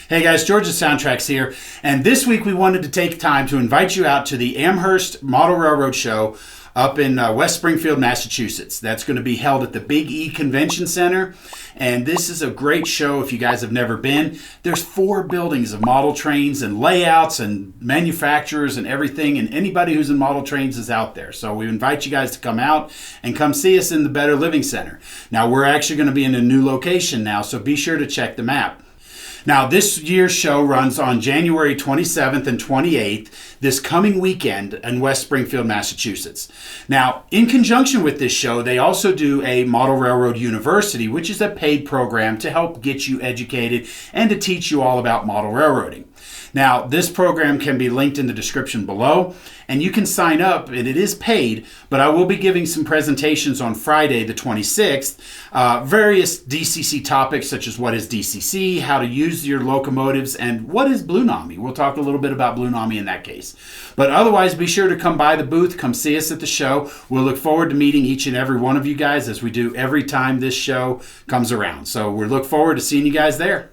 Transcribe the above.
Hey guys, George at SoundTraxx here, and this week we wanted to take time to invite you out to the Amherst Model Railroad Show up in West Springfield, Massachusetts. That's going to be held at the Big E Convention Center, and this is a great show if you guys have never been. There's 4 buildings of model trains and layouts and manufacturers and everything, and anybody who's in model trains is out there. So we invite you guys to come out and come see us in the Better Living Center. Now we're actually going to be in a new location now, so be sure to check the map. Now, this year's show runs on January 27th and 28th, this coming weekend in West Springfield, Massachusetts. Now, in conjunction with this show, they also do a Model Railroad University, which is a paid program to help get you educated and to teach you all about model railroading. Now, this program can be linked in the description below, and you can sign up, and it is paid, but I will be giving some presentations on Friday the 26th, various DCC topics such as what is DCC, how to use your locomotives, and what is Blue NAMI. We'll talk a little bit about Blue NAMI in that case. But otherwise, be sure to come by the booth, come see us at the show. We'll look forward to meeting each and every one of you guys as we do every time this show comes around. So we look forward to seeing you guys there.